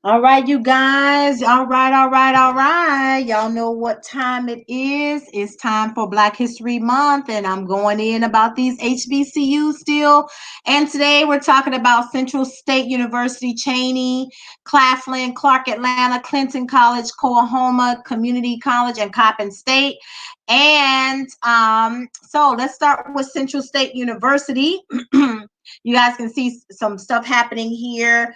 All right, you guys. All right, all right, all right. Y'all know what time it is. It's time for Black History Month, and I'm going in about these HBCUs still. And today we're talking about Central State University, Cheyney, Claflin, Clark Atlanta, Clinton College, Coahoma Community College, and Coppin State. And so let's start with Central State University. You guys can see some stuff happening here.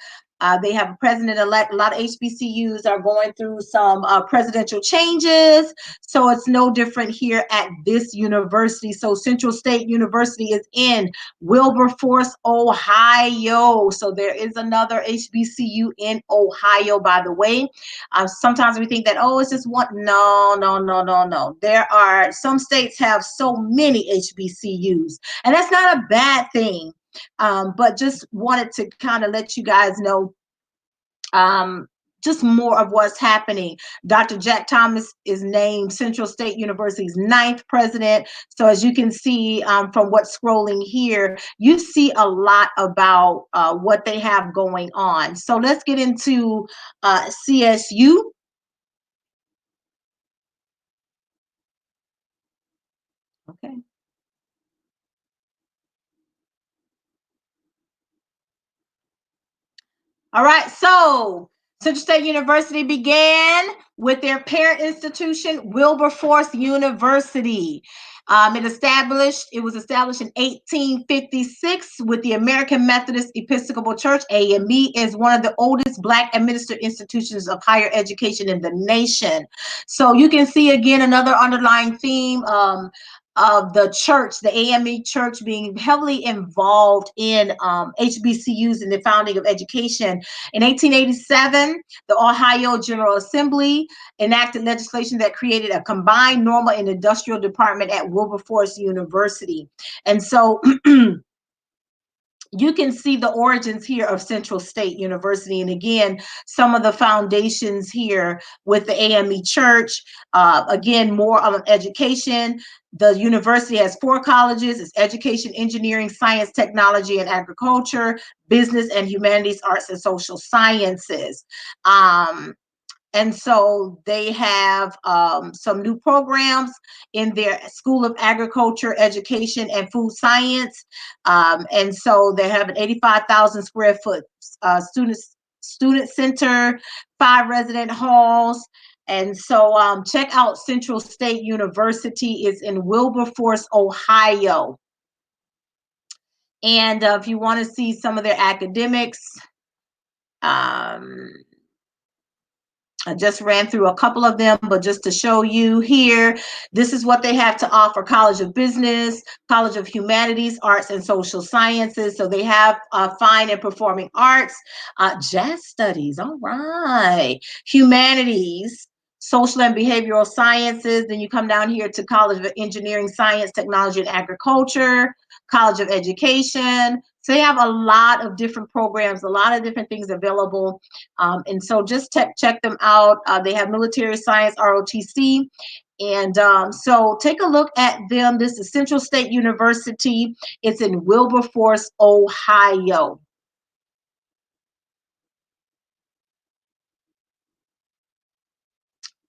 They have a president-elect. A lot of HBCUs are going through some presidential changes. So it's no different here at this university. So Central State University is in Wilberforce, Ohio. So there is another HBCU in Ohio, by the way. Sometimes we think that, oh, it's just one. No, no, no, no, no. There are some states have so many HBCUs, and that's not a bad thing. But just wanted to kind of let you guys know just more of what's happening. Dr. Jack Thomas is named Central State University's 9th president. So as you can see from what's scrolling here, you see a lot about what they have going on. So let's get into CSU. Okay. All right, so Central State University began with their parent institution, Wilberforce University. It was established in 1856 with the American Methodist Episcopal Church, AME, is one of the oldest Black administered institutions of higher education in the nation. So you can see again another underlying theme of the church, the AME church, being heavily involved in HBCUs and the founding of education. In 1887, the Ohio General Assembly enacted legislation that created a combined normal and industrial department at Wilberforce University. And so you can see the origins here of Central State University. And again, some of the foundations here with the AME Church. Again, more on education. The university has 4 colleges. It's education, engineering, science, technology, and agriculture, business and humanities, arts, and social sciences. And so they have some new programs in their School of Agriculture, Education, and Food Science. And so they have an 85,000 square foot student center, 5 resident halls. And so check out Central State University. It's in Wilberforce, Ohio. And if you want to see some of their academics, I just ran through a couple of them, but just to show you here, this is what they have to offer: College of Business, College of Humanities, Arts, and Social Sciences. So they have fine and performing arts, jazz studies, all right, humanities, social and behavioral sciences. Then you come down here to College of Engineering, Science, Technology, and Agriculture, College of Education. So they have a lot of different programs, a lot of different things available. And so just check them out. They have military science, ROTC. And so take a look at them. This is Central State University. It's in Wilberforce, Ohio.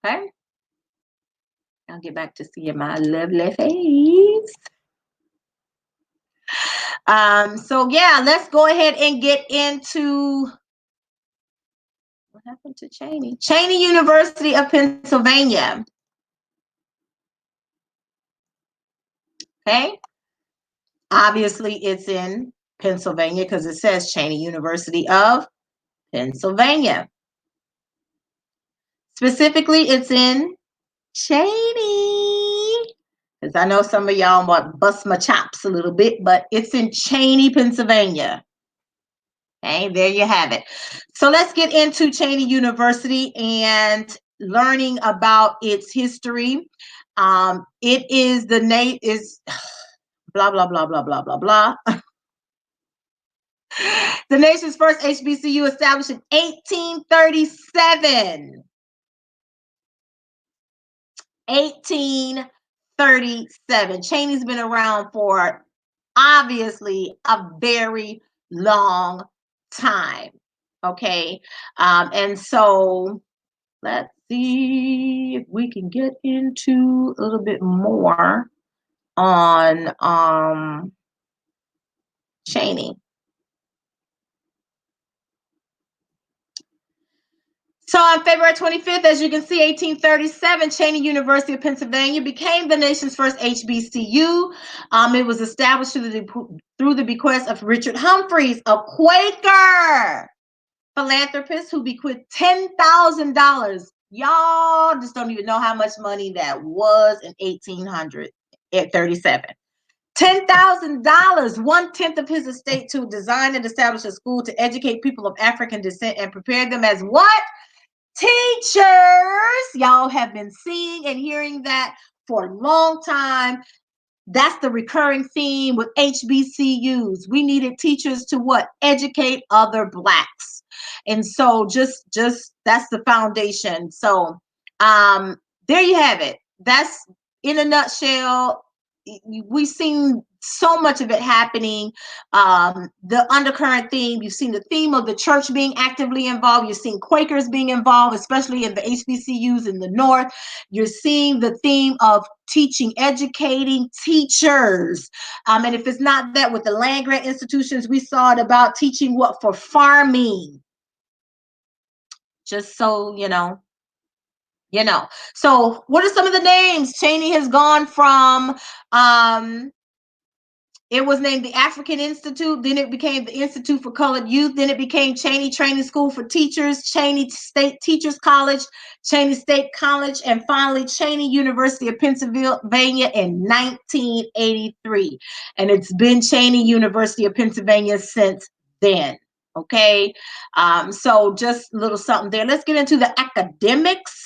Okay. I'll get back to seeing my lovely face. So yeah, let's go ahead and get into what happened to Cheyney. Cheyney University of Pennsylvania. Okay. Obviously, it's in Pennsylvania because it says Cheyney University of Pennsylvania. Specifically, it's in Cheyney. Because I know some of y'all might bust my chops a little bit, but it's in Cheyney, Pennsylvania. Okay, there you have it. So let's get into Cheyney University and learning about its history. It is the name is blah blah blah blah blah blah blah. The nation's first HBCU established in 1837. 1837. Cheyney's been around for obviously a very long time. Okay. And so let's see if we can get into a little bit more on Cheyney. So on February 25th, as you can see, 1837, Cheyney University of Pennsylvania became the nation's first HBCU. It was established through the bequest of Richard Humphreys, a Quaker philanthropist who bequeathed $10,000. Y'all just don't even know how much money that was in 1837. $10,000, 1/10 of his estate, to design and establish a school to educate people of African descent and prepare them as what? Teachers. Y'all have been seeing and hearing that for a long time. That's the recurring theme with HBCUs. We needed teachers to what? Educate other Blacks. And so just that's the foundation. So there you have it. That's in a nutshell. We've seen so much of it happening. The undercurrent theme, you've seen the theme of the church being actively involved. You've seen Quakers being involved, especially in the HBCUs in the North. You're seeing the theme of teaching, educating teachers. And if it's not that, with the land grant institutions, we saw it about teaching what? For farming. Just so you know. So what are some of the names? Cheyney has gone from it was named the African Institute, then it became the Institute for Colored Youth, then it became Cheyney Training School for Teachers, Cheyney State Teachers College, Cheyney State College, and finally Cheyney University of Pennsylvania in 1983. And it's been Cheyney University of Pennsylvania since then. Okay, so just a little something there. Let's get into the academics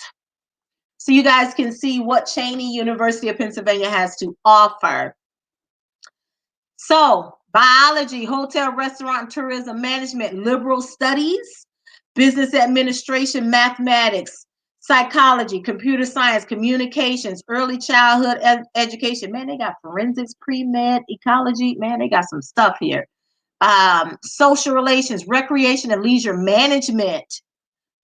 so you guys can see what Cheyney University of Pennsylvania has to offer. So, biology, hotel, restaurant, tourism management, liberal studies, business administration, mathematics, psychology, computer science, communications, early childhood education. Man, they got forensics, pre-med, ecology. Man, they got some stuff here. Social relations, recreation and leisure management,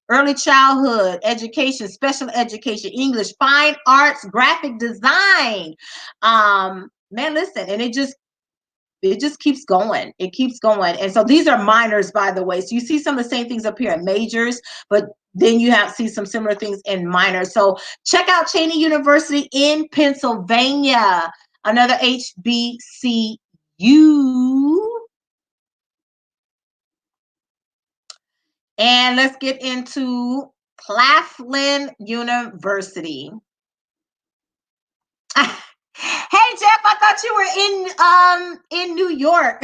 early childhood education, special education, English, fine arts, graphic design. Man, listen, and it just keeps going. It keeps going. And so these are minors, by the way. So you see some of the same things up here in majors, but then you see some similar things in minors. So check out Cheyney University in Pennsylvania, another HBCU. And let's get into Claflin University. Hey Jeff, I thought you were in New York.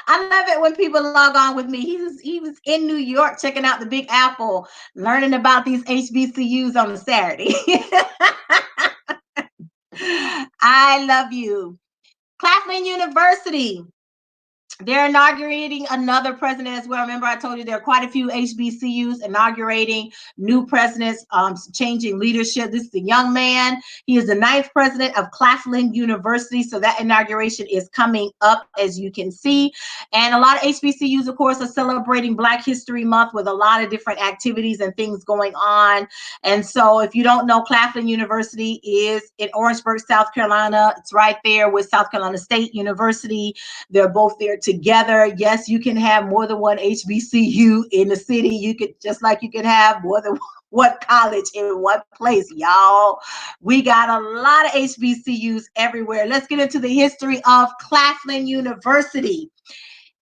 I love it when people log on with me. He was in New York checking out the Big Apple, learning about these HBCUs on a Saturday. I love you. Claflin University. They're inaugurating another president as well. Remember, I told you there are quite a few HBCUs inaugurating new presidents, changing leadership. This is a young man. He is the 9th president of Claflin University. So that inauguration is coming up, as you can see. And a lot of HBCUs, of course, are celebrating Black History Month with a lot of different activities and things going on. And so if you don't know, Claflin University is in Orangeburg, South Carolina. It's right there with South Carolina State University. They're both there together. Yes, you can have more than one HBCU in the city. You could, just like you can have more than one college in one place, y'all. We got a lot of HBCUs everywhere. Let's get into the history of Claflin University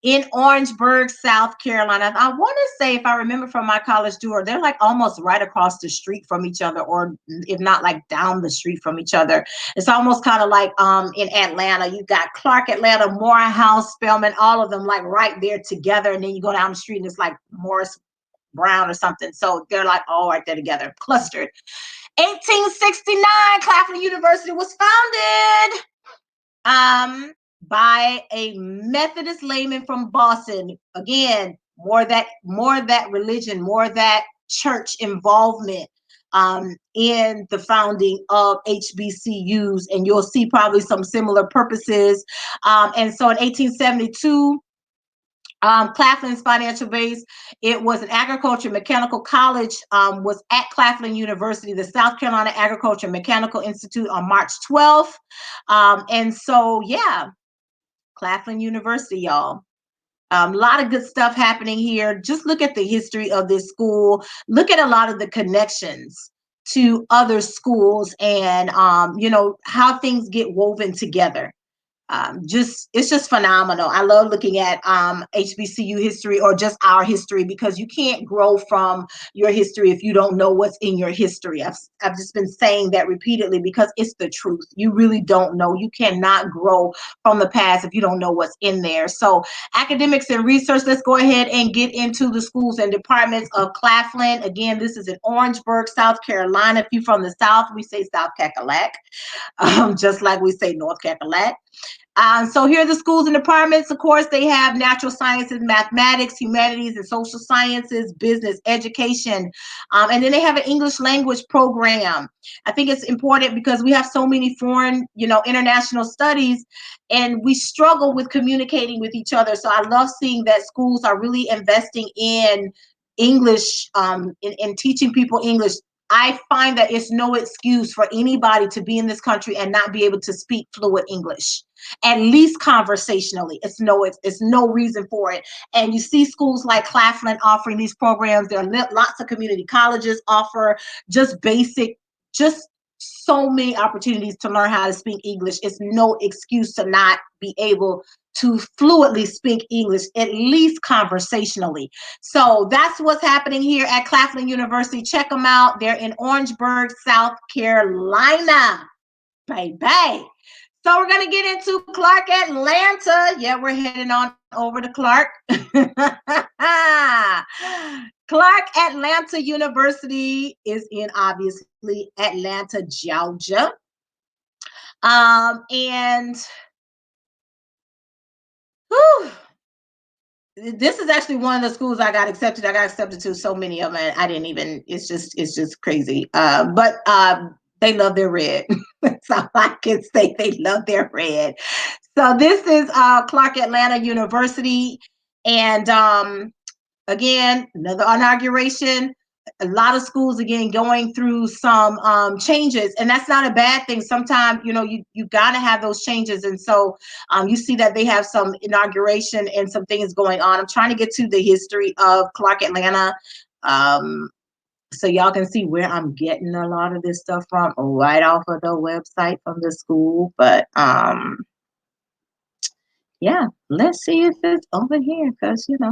in Orangeburg, South Carolina. I want to say, if I remember from my college tour, they're like almost right across the street from each other, or if not like down the street from each other. It's almost kind of like in Atlanta, you got Clark Atlanta, Morehouse, Spelman, all of them like right there together. And then you go down the street and it's like Morris Brown or something. So they're like all right there together, clustered. 1869, Claflin University was founded. By a Methodist layman from Boston. Again, more that religion, more that church involvement in the founding of HBCUs, and you'll see probably some similar purposes. And so in 1872, Claflin's financial base, it was an agriculture mechanical college, was at Claflin University, the South Carolina Agriculture Mechanical Institute on March 12th. And so, yeah, Claflin University, y'all. A lot of good stuff happening here. Just look at the history of this school. Look at a lot of the connections to other schools and, how things get woven together. Just it's just phenomenal. I love looking at HBCU history or just our history, because you can't grow from your history if you don't know what's in your history. I've just been saying that repeatedly because it's the truth. You really don't know. You cannot grow from the past if you don't know what's in there. So academics and research, let's go ahead and get into the schools and departments of Claflin. Again, this is in Orangeburg, South Carolina. If you're from the South, we say South Cackalack, just like we say North Cackalack. So here are the schools and departments. Of course, they have natural sciences, mathematics, humanities, and social sciences, business, education. And then they have an English language program. I think it's important because we have so many foreign, international studies, and we struggle with communicating with each other. So I love seeing that schools are really investing in English, in teaching people English. I find that it's no excuse for anybody to be in this country and not be able to speak fluent English, at least conversationally. It's no reason for it. And you see schools like Claflin offering these programs. There are lots of community colleges offer just basic, just so many opportunities to learn how to speak English. It's no excuse to not be able to fluently speak English, at least conversationally. So that's what's happening here at Claflin University. Check them out. They're in Orangeburg, South Carolina. Baby. So we're going to get into Clark Atlanta. Yeah, we're heading on over to Clark. Clark Atlanta University is in, obviously, Atlanta, Georgia. And whew, this is actually one of the schools I got accepted. I got accepted to so many of them. I didn't even, it's just crazy. But they love their red. That's all I can say. They love their red. So this is Clark Atlanta University. And again, another inauguration. A lot of schools, again, going through some changes, and that's not a bad thing. Sometimes, you got to have those changes. And so you see that they have some inauguration and some things going on. I'm trying to get to the history of Clark Atlanta. So y'all can see where I'm getting a lot of this stuff from, right off of the website from the school. But yeah, let's see if it's over here, because I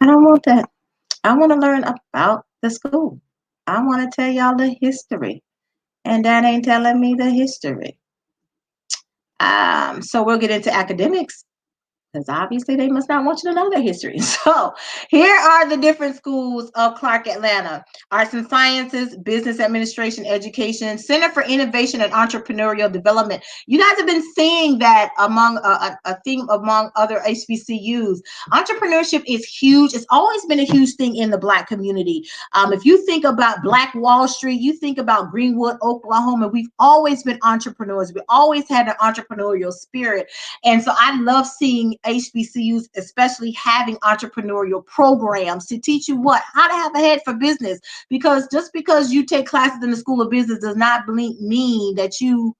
don't want that. I want to learn about the school. I want to tell y'all the history, and that ain't telling me the history. So we'll get into academics, because obviously they must not want you to know their history. So here are the different schools of Clark Atlanta: Arts and Sciences, Business Administration, Education, Center for Innovation and Entrepreneurial Development. You guys have been seeing that among a theme among other HBCUs. Entrepreneurship is huge. It's always been a huge thing in the Black community. If you think about Black Wall Street, you think about Greenwood, Oklahoma, we've always been entrepreneurs. We always had an entrepreneurial spirit. And so I love seeing HBCUs, especially having entrepreneurial programs to teach you how to have a head for business. Because just because you take classes in the School of Business does not mean that you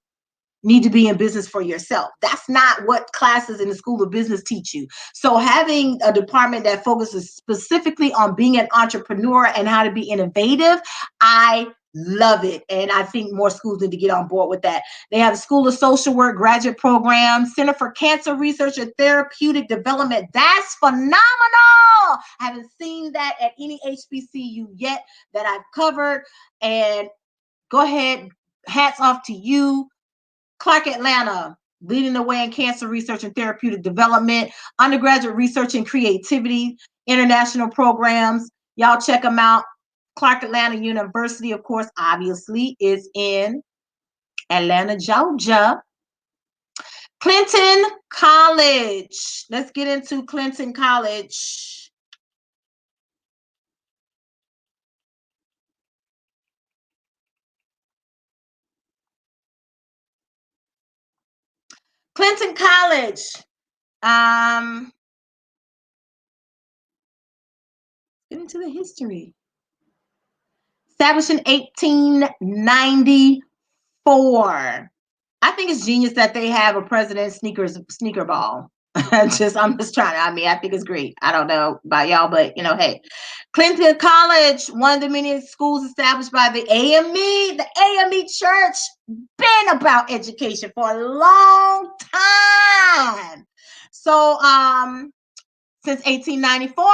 need to be in business for yourself. That's not what classes in the School of Business teach you. So having a department that focuses specifically on being an entrepreneur and how to be innovative, I love it. And I think more schools need to get on board with that. They have the School of Social Work graduate program, Center for Cancer Research and Therapeutic Development. That's phenomenal. I haven't seen that at any HBCU yet that I've covered. And go ahead, hats off to you. Clark Atlanta, leading the way in cancer research and therapeutic development, undergraduate research and creativity, international programs. Y'all check them out. Clark Atlanta University, of course, obviously, is in Atlanta, Georgia. Clinton College. Let's get into Clinton College. Clinton College. Get into the history. Established in 1894. I think it's genius that they have a president's sneaker ball. I'm just trying to, I think it's great. I don't know about y'all, but hey. Clinton College, one of the many schools established by the AME. The AME Church been about education for a long time. So since 1894,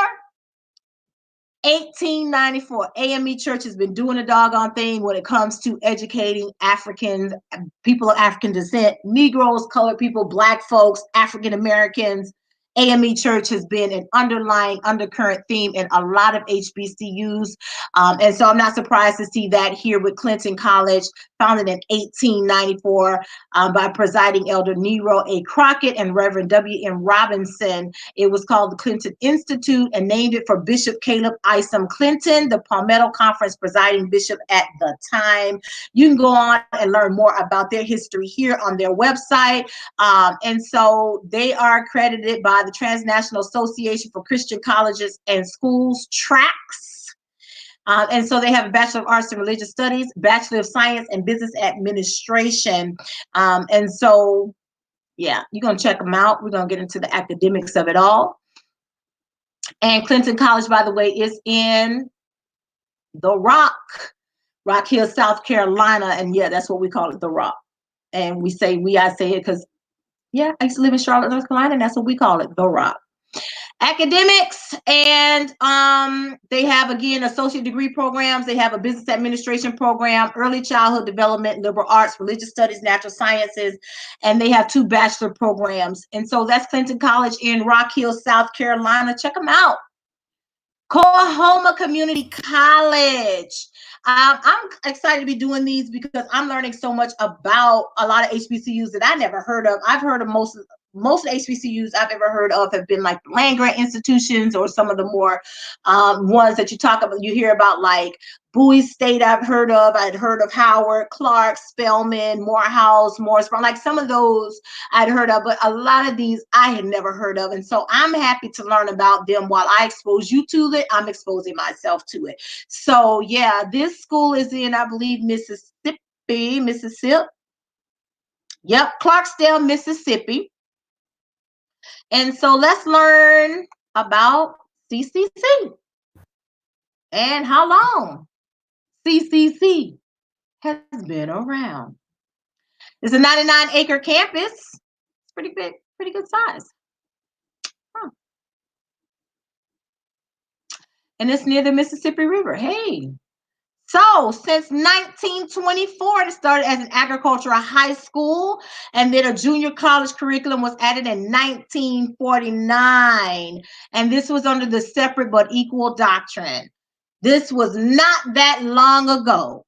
AME Church has been doing a doggone thing when it comes to educating Africans, people of African descent, Negroes, colored people, Black folks, African Americans. AME Church has been an undercurrent theme in a lot of HBCUs. And so I'm not surprised to see that here with Clinton College, founded in 1894 by presiding elder Nero A. Crockett and Reverend W.M. Robinson. It was called the Clinton Institute and named it for Bishop Caleb Isom Clinton, the Palmetto Conference presiding bishop at the time. You can go on and learn more about their history here on their website. And so they are accredited by the Transnational Association for Christian Colleges and Schools, TRACS. And so they have a Bachelor of Arts in Religious Studies, Bachelor of Science in Business Administration. And so, yeah, you're going to check them out. We're going to get into the academics of it all. And Clinton College, by the way, is in the Rock Hill, South Carolina. And yeah, that's what we call it, the Rock. And I say it because, yeah, I used to live in Charlotte, North Carolina, and that's what we call it, the Rock. Academics, and they have, again, associate degree programs. They have a business administration program, early childhood development, liberal arts, religious studies, natural sciences, and they have 2 bachelor programs. And so that's Clinton College in Rock Hill, South Carolina. Check them out. Coahoma Community College. I'm excited to be doing these because I'm learning so much about a lot of HBCUs that I never heard of. I've heard of most of the HBCUs I've ever heard of have been like land grant institutions, or some of the more ones that you hear about, like Bowie State. I'd heard of Howard, Clark, Spelman, Morehouse, Morris Brown. Like some of those I'd heard of, but a lot of these I had never heard of. And so I'm happy to learn about them. While I expose you to it, I'm exposing myself to it. So yeah, this school is in, I believe, Mississippi. Yep, Clarksdale, Mississippi. And so let's learn about CCC and how long CCC has been around. It's a 99-acre campus. It's pretty big, pretty good size. And it's near the Mississippi River. Hey. So since 1924, it started as an agricultural high school, and then a junior college curriculum was added in 1949. And this was under the separate but equal doctrine. This was not that long ago.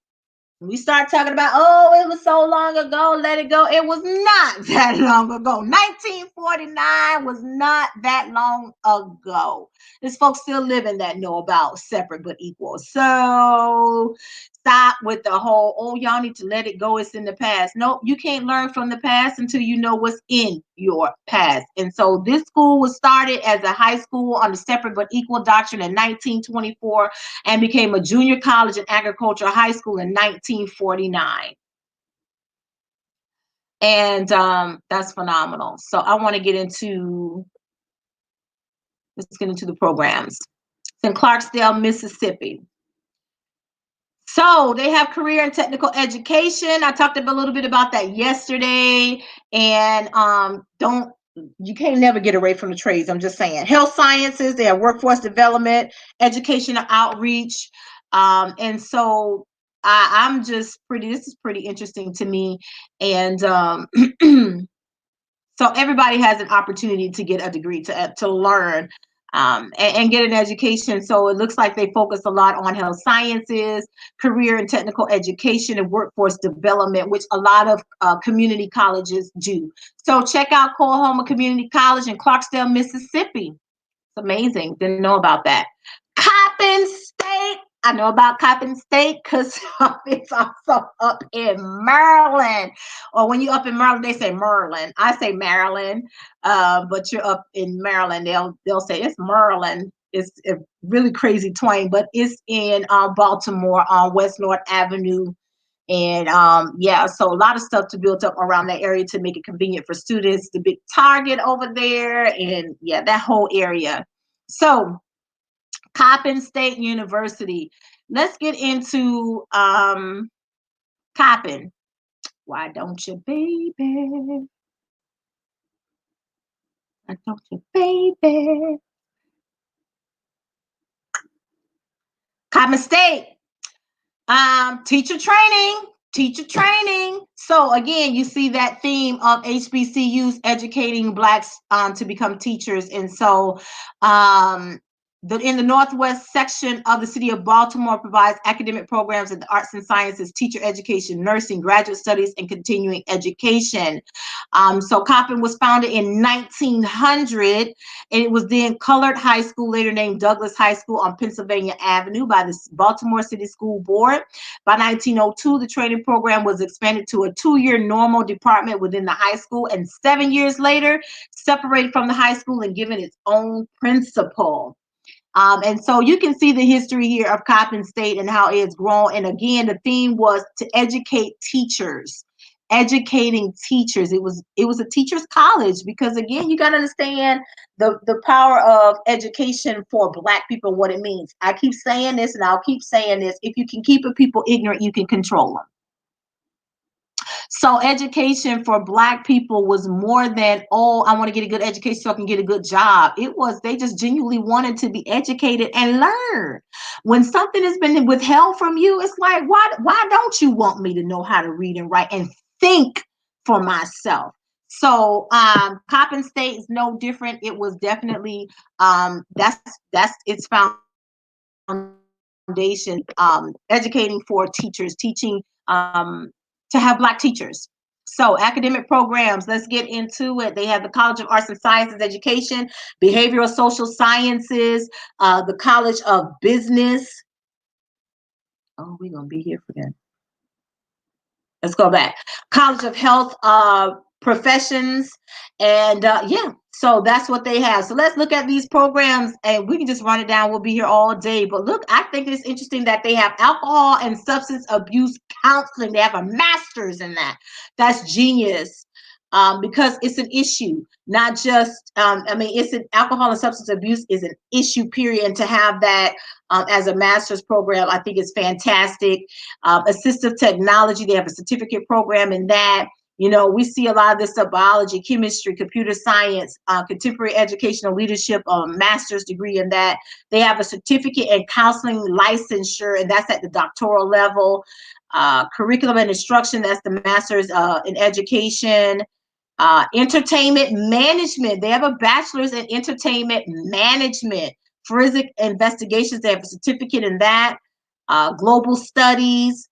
We start talking about, oh, it was so long ago, let it go. It was not that long ago. 1949 was not that long ago. There's folks still living that know about separate but equal. So stop with the whole, oh, y'all need to let it go, it's in the past. No, you can't learn from the past until you know what's in your past. And so this school was started as a high school on the separate but equal doctrine in 1924 and became a junior college and agricultural high school in 1949. And that's phenomenal. So I want to let's get into the programs. It's in Clarksdale, Mississippi. So they have career and technical education. I talked a little bit about that yesterday. And you can't never get away from the trades. I'm just saying. Health sciences, they have workforce development, educational outreach. And so this is pretty interesting to me. And so everybody has an opportunity to get a degree, to learn and get an education. So it looks like they focus a lot on health sciences, career and technical education, and workforce development, which a lot of community colleges do. So check out Coahoma Community College in Clarksdale, Mississippi. It's amazing. Didn't know about that. Coppin State I know about Coppin State because it's also up in Maryland. Or when you're up in Maryland, they say Maryland. I say Maryland, but you're up in Maryland. They'll say it's Maryland. It's a really crazy twang, but it's in Baltimore on West North Avenue. And yeah, so a lot of stuff to build up around that area to make it convenient for students. The big Target over there, and yeah, that whole area. So Coppin State University. Let's get into Coppin. Why don't you, baby? Why don't you, baby? Coppin State. Teacher training. So again, you see that theme of HBCUs educating Blacks to become teachers. And so in the Northwest section of the city of Baltimore provides academic programs in the arts and sciences, teacher education, nursing, graduate studies, and continuing education. So Coppin was founded in 1900, and it was then Colored High School, later named Douglas High School on Pennsylvania Avenue by the Baltimore City School Board. By 1902, the training program was expanded to a 2-year normal department within the high school, and 7 years later, separated from the high school and given its own principal. And so you can see the history here of Coppin State and how it's grown. And again, the theme was to educate teachers, educating teachers. It was a teachers' college because again, you got to understand the power of education for Black people, what it means. I keep saying this and I'll keep saying this. If you can keep a people ignorant, you can control them. So education for Black people was more than, oh, I want to get a good education so I can get a good job. It was, they just genuinely wanted to be educated and learn. When something has been withheld from you, it's like, why don't you want me to know how to read and write and think for myself? So Coppin State is no different. It was definitely that's its foundation, educating for teachers, teaching to have Black teachers. So academic programs, let's get into it. They have the College of Arts and Sciences Education, Behavioral Social Sciences, the College of Business. Oh, we're going to be here for that. Let's go back. College of Health Professions. And yeah, so that's what they have. So let's look at these programs and we can just run it down. We'll be here all day. But look, I think it's interesting that they have alcohol and substance abuse counseling. They have a master's in that. That's genius. Because it's an issue, not just, I mean, it's an alcohol and substance abuse is an issue, period. And to have that as a master's program, I think is fantastic. Assistive technology, they have a certificate program in that. You know, we see a lot of this stuff, biology, chemistry, computer science, contemporary educational leadership, master's degree in that. They have a certificate in counseling licensure, and that's at the doctoral level. Curriculum and instruction, that's the master's in education. Entertainment management, they have a bachelor's in entertainment management. Forensic investigations, they have a certificate in that. Global studies,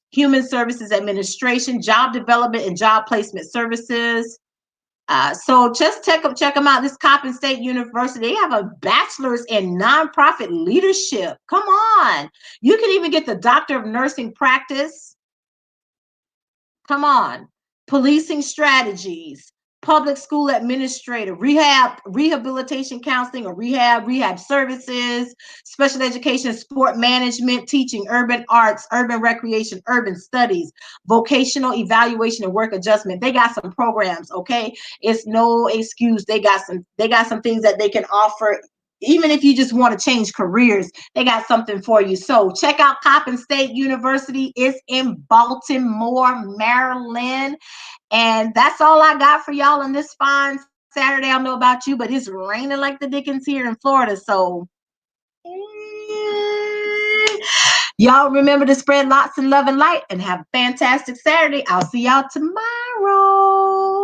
human services administration, job development and job placement services. So just check them out. This Coppin State University, they have a bachelor's in nonprofit leadership. Come on. You can even get the doctor of nursing practice. Come on. Policing strategies, public school administrator, rehabilitation counseling or rehab services, special education, sport management, teaching, urban arts, urban recreation, urban studies, vocational evaluation and work adjustment. They got some programs, okay? It's no excuse. They got some things that they can offer. Even if you just want to change careers, they got something for you. So check out Coppin State University. It's in Baltimore, Maryland. And that's all I got for y'all on this fine Saturday. I don't know about you, but it's raining like the dickens here in Florida. So y'all remember to spread lots of love and light and have a fantastic Saturday. I'll see y'all tomorrow.